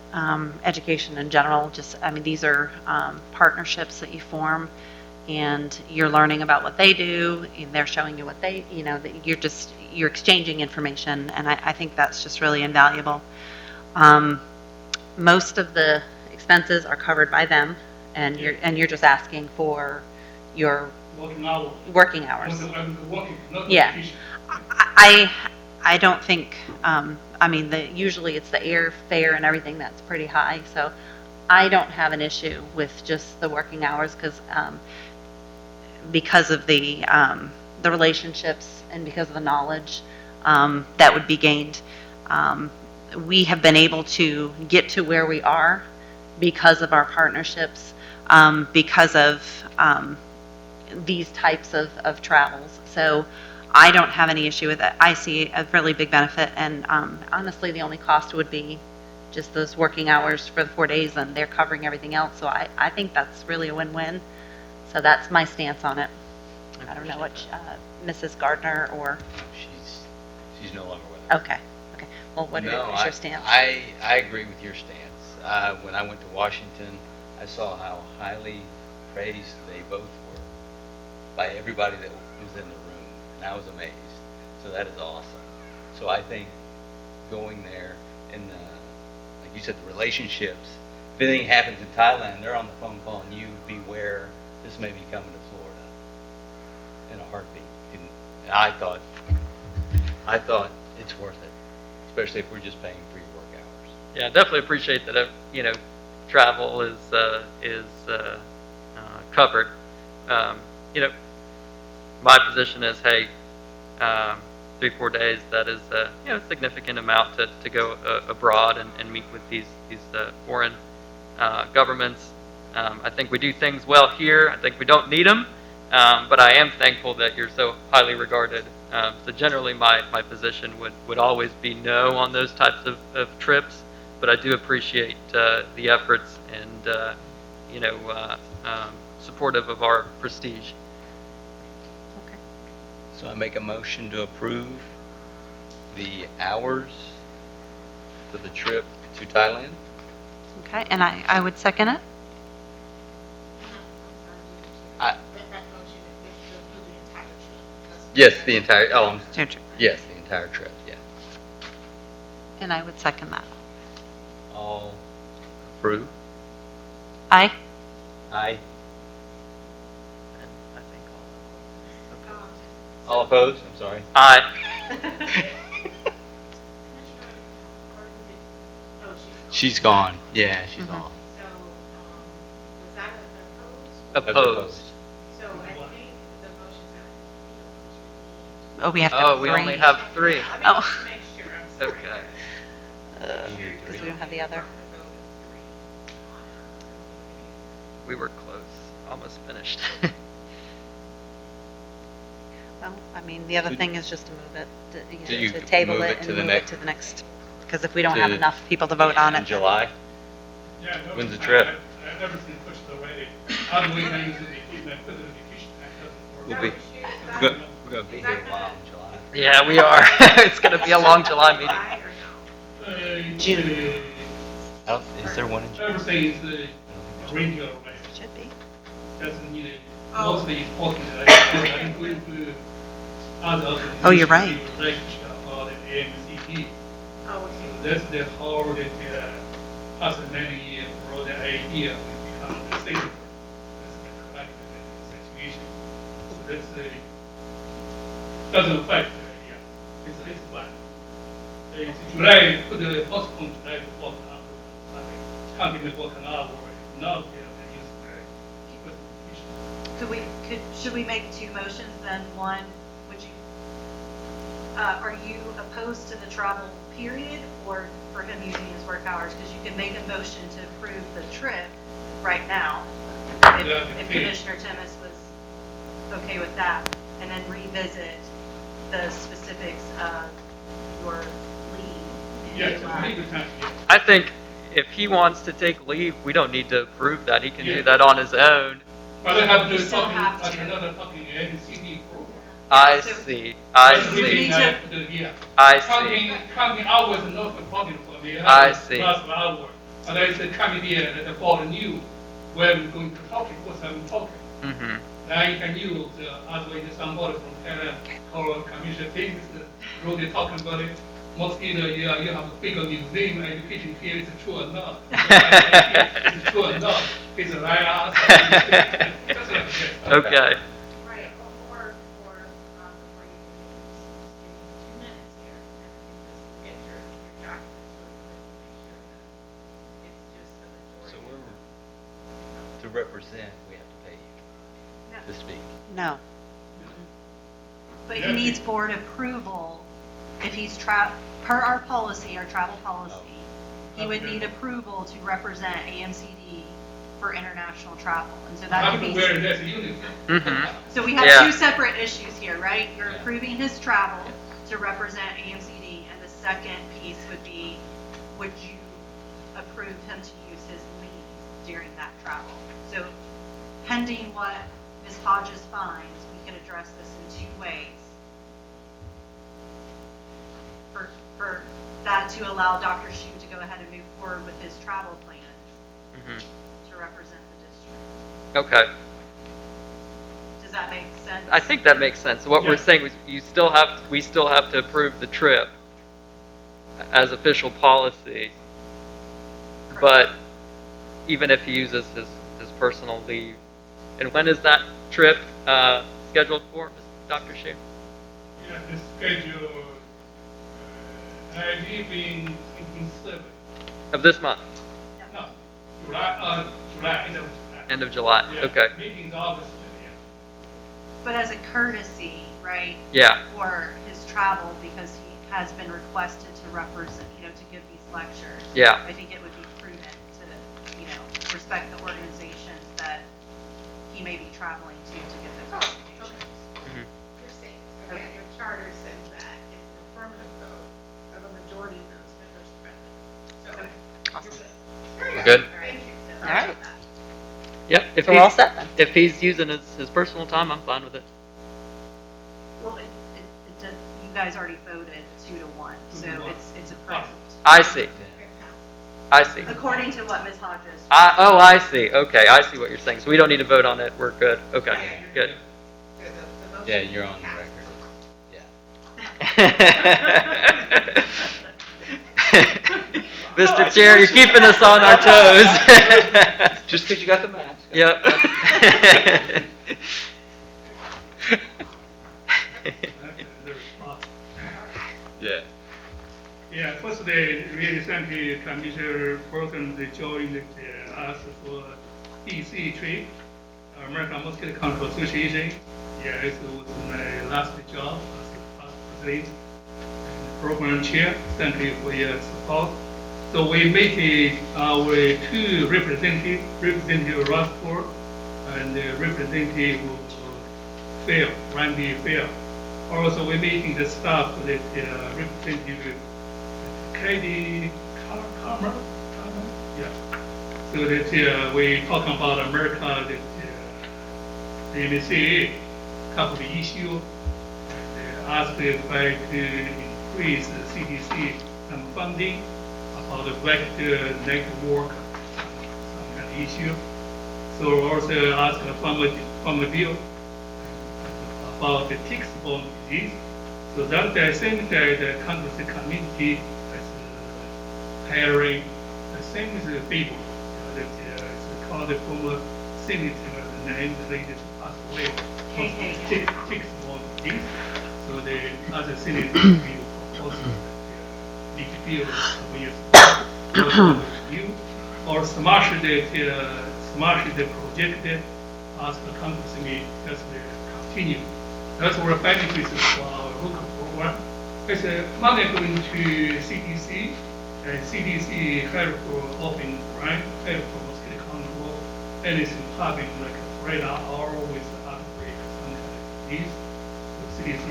education in general. These are partnerships that you form, and you're learning about what they do, and they're showing you what they, that you're exchanging information, and I think that's just really invaluable. Most of the expenses are covered by them, and you're just asking for your Working hours. working hours. Not Yeah. vacation. I don't think, usually it's the airfare and everything that's pretty high, so I don't have an issue with just the working hours because of the relationships and because of the knowledge that would be gained. We have been able to get to where we are because of our partnerships, because of these types of travels. So I don't have any issue with it. I see a really big benefit, and honestly, the only cost would be just those working hours for the 4 days, and they're covering everything else. So I think that's really a win-win. So that's my stance on it. I don't know what Mrs. Gardner or, She's no longer with us. okay. Well, what is No, your stance? I agree with your stance. When I went to Washington, I saw how highly praised they both were by everybody that was in the room, and I was amazed. So that is awesome. So I think going there and like you said, the relationships. If anything happens in Thailand, they're on the phone calling you, beware, this may be coming to Florida in a heartbeat. And I thought it's worth it, especially if we're just paying for your work hours. Yeah, definitely appreciate that. Travel is covered. My position is, hey, 3-4 days. That is a significant amount to go abroad and meet with these foreign governments. I think we do things well here. I think we don't need them, but I am thankful that you're so highly regarded. So generally, my position would always be no on those types of trips. But I do appreciate the efforts and supportive of our prestige. Okay. So I make a motion to approve the hours for the trip to Thailand. Okay, and I would second it. That motion is to approve the entire trip. That's- Yes, the entire, yes, the entire trip, yeah. And I would second that. All approve? Aye. Aye. And I think All opposed? I'm sorry. aye. Oh, She's gone. Yeah, she's Mhm. off. So, was that opposed? Opposed. So I think the motion's out. Oh, we have to Oh, have we three. only have 3. I mean, Oh. just to make sure, I'm sorry. Okay. Because we don't have the other. We were close. Almost finished. Well, the other thing is just to move it, Do you to table move it it and to the move it next- to the next. Because if we don't have to- enough people to vote on In it. July? Yeah, no, When's the trip? I've never seen pushed already. How do we can use the vacation, like, put it in vacation, that doesn't work. We'll be, Is we're gonna be here a while in July. Yeah, we are. It's going to be a long July meeting. July or no? June. Is there one in July? Everything is regular, right? Should be. Doesn't need it. Oh. Mostly important, I include other. Oh, you're right. Relationship about the AMCD. Oh, okay. So that's the how that past many years for the idea to become the state. That's the collective situation. So that's doesn't affect, it's fine. It's July, put the postpone July to 4th hour. Counting the 4th hour, now they use keep it. Should we make 2 motions then? One, would you, are you opposed to the travel period or for him using his work hours? Because you can make a motion to approve the trip right now, if Commissioner Timmons was okay with that, and then revisit the specifics of your leave. in Yes, July. leave the time, yeah. I think if he wants to take leave, we don't need to approve that. He can do that on his own. But I have You to still talk have at to. another talking AMCD program. I So- see. I But we see. need to- Yeah. I see. Counting hours is not important for me. I see. Plus an hour. And I said, committee the board knew where we're going to talk, what I'm talking. Mm-hmm. Now you can use, as well as somebody from Canada or Commissioner Davis, really talking about it. Mosquito, you have a bigger museum education here, is true or not? It's true or not? It's a right answer. Just like this. Okay. Right, or, before you give 2 minutes here, and you just get your documents, make sure that it's just the So majority. to represent, we have to pay you to speak. No. But he needs board approval if he's per our policy, our travel policy. He would need approval to represent AMCD for international travel. And so that I could have to be, wear this uniform. Mm-hmm. so we have Yeah. two separate issues here, right? You're Yeah. approving his travel to represent AMCD, and the second piece would be, would you approve him to use his leave during that travel? So pending what Ms. Hodges finds, we can address this in two ways. For that to allow Dr. Shu to go ahead and move forward with his travel plan Mm-hmm. to represent the district. Okay. Does that make sense? I think that makes sense. What we're Yeah. saying is we still have to approve the trip as official policy. But even if he uses his personal leave, and when is that trip scheduled for, Dr. Shu? Yeah, the schedule, I live in 7. Of this month, No, July, end of July. end of July. Yeah, Okay. Meeting's August, yeah. But as a courtesy, right? Yeah. For his travel, because he has been requested to represent, to give these lectures. Yeah. I think it would be prudent to, respect the organizations that he may be traveling to give those Oh, presentations. okay. You're saying, okay, your charter says that it's an affirmative vote of a majority of those members present. So, you're good. Very We're good? Thank you. All right. Yep. If So we're all he's, set then. if he's using his personal time, I'm fine with it. Well, you guys already voted 2-1, so it's approved. I see. I see. According to what Ms. Hodges. I see. Okay, I see what you're saying. So we don't need to vote on it. We're good. Okay, good. The motion Yeah, you're on the passed. record. Yeah. Mr. Chair, you're keeping us on our toes. Just because you got the mask. Yep. The response. Yeah. Yeah, first they really thank you, Commissioner Burton, they joined us for DC trip, American Mosquito Control Association. Yeah, it was my last job as past president and program chair. Thank you for your support. So we make our two representative Rockport and representative Fair, Randy Fair. Also, we're making the staff that representative Katie Carmer, yeah. So that we talking about America, that the MCA couple of issue, and asked if I to increase the CDC some funding about the black network, some kind of issue. So also asked from the bill about the tick-borne disease. So that the same that the country community is hiring the same as the people that is called from senator name related to pass away tick-borne disease. So the other senator will also need to deal with you or smash the project ask the Congress me just continue. That's our benefits for our local program. It's money going to CDC, and CDC help for open grant, help for mosquito control, anything popping like a radar or with outbreak, some kind of disease. So CDC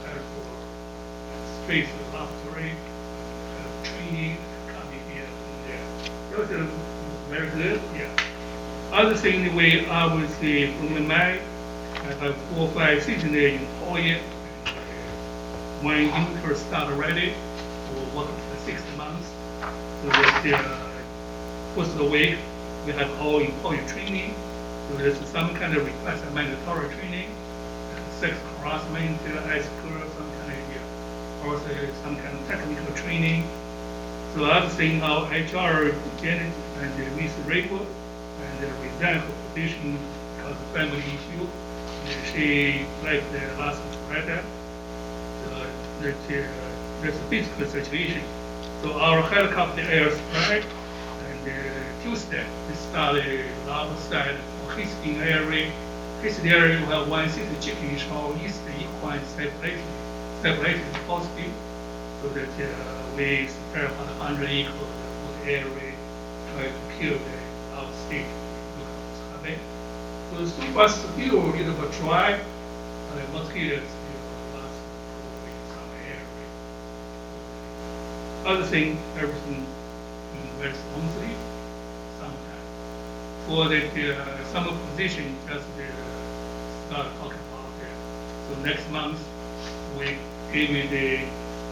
help for space laboratory, training, coming here and there. Those are very good, yeah. Other thing, the way I would say from the May, I have 4 or 5 seasonal employees. When you start already, for work for 6 months, so that's the first of the week, we have all employee training. So there's some kind of request of mandatory training, sex harassment, ethical, some kind of, also some kind of technical training. So other thing, our HR, Janet and Miss Rayford, and resigned her position because of family issue. She left the last Friday. That's a physical situation. So our helicopter air strike, and Tuesday we started outside for Hastings area. Hastings area we have 1 city chicken shop east equine separated positive. So that we spare about 100 acres of area try to kill the outstate. So so far still a little bit dry, and the mosquitoes still last in some area. Other thing, everything very smoothly sometimes. For the summer position, just start talking about it. So next month, we give you the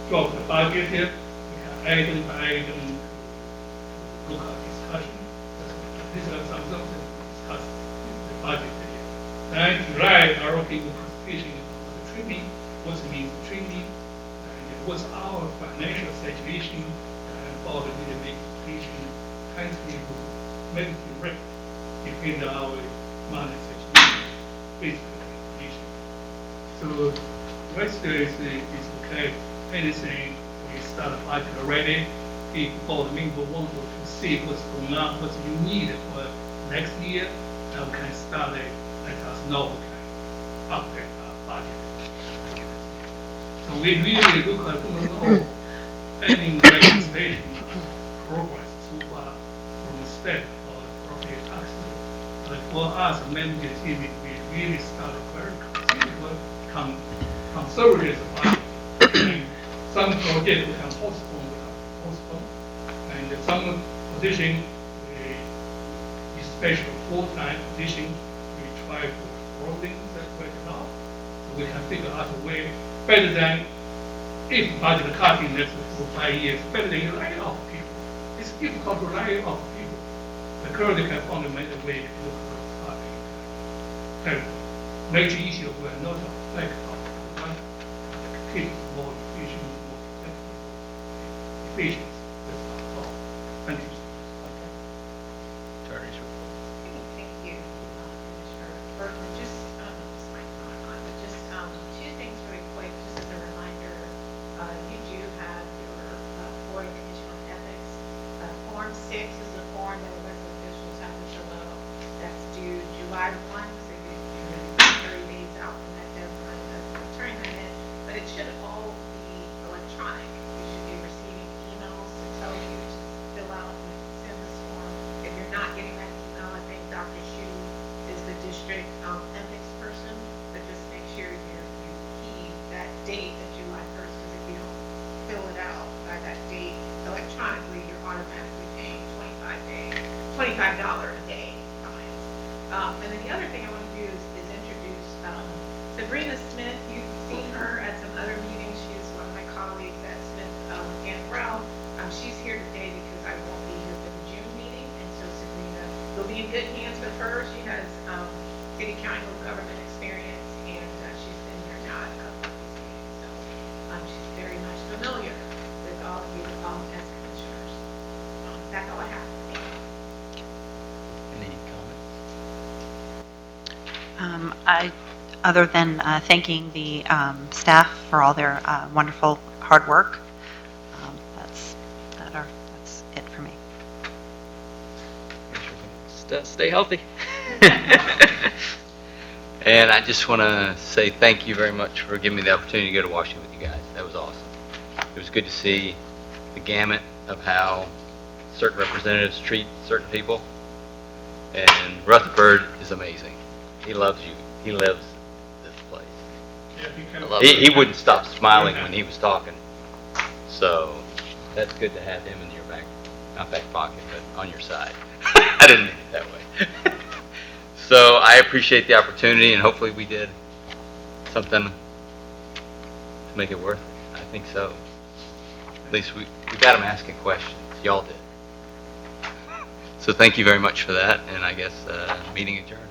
drop the budget here. We can item by item local discussion. These are some of the discuss the budget here. Then July, our people presentation on the training, what means training, and what's our financial situation, and for the education, country make it correct between our money situation, physical education. So rest is okay. Anything we start a budget already. People, the people want to see what's going on, what you need for next year, and we can start it. Let us know. We can update our budget. So we really look at any legislation progress so far from the state or property tax. But for us, management team, we really started very conservative budget. Some projects we can postpone, and some position, especially full-time position, we try to broaden that right now, so we can figure out a way better than if budget cutting next 4 or 5 years, better than you lay off people. It's difficult to lay off people. The current can fundamental way to look at cutting. Major issue will not affect our one, keep more efficient. That's all. Thank you. Attorney's report. Thank you, Commissioner Bergman. Just, this might not on, but just 2 things really quick, just as a reminder. You do have your Florida Commission on Ethics. Form 6 is the form that elected officials have to fill out. That's due July 1, so you're 30 days out from that deadline. That's the turn that in, but it should all be electronic. You should be receiving emails to tell you to fill out and send this form. If you're not getting that email, I think Dr. Shu is the district ethics person, but just make sure you key that date of July 1st, because if you don't fill it out by that date electronically, you're automatically paying $25 a day fines. And then the other thing I want to do is introduce Sabrina Smith. You've seen her at some other meetings. She's one of my colleagues at Smith and Brown. She's here today because I won't be here for the June meeting, and so Sabrina will be in good hands with her. She has city county local government experience, and she's been here now at a couple of these meetings, so she's very much familiar with all of you as commissioners. That's all I have. Any comments? Other than thanking the staff for all their wonderful hard work, that's it for me. Stay healthy. And I just want to say thank you very much for giving me the opportunity to go to Washington with you guys. That was awesome. It was good to see the gamut of how certain representatives treat certain people. And Rutherford is amazing. He loves you. He lives this place. Yeah, he kind I of- love he wouldn't stop smiling when he was talking. So that's good to have him in your back, not back pocket, but on your side. I didn't mean it that way. So I appreciate the opportunity, and hopefully we did something to make it worth it. I think so. At least we got them asking questions. Y'all did. So thank you very much for that, and I guess meeting adjourned.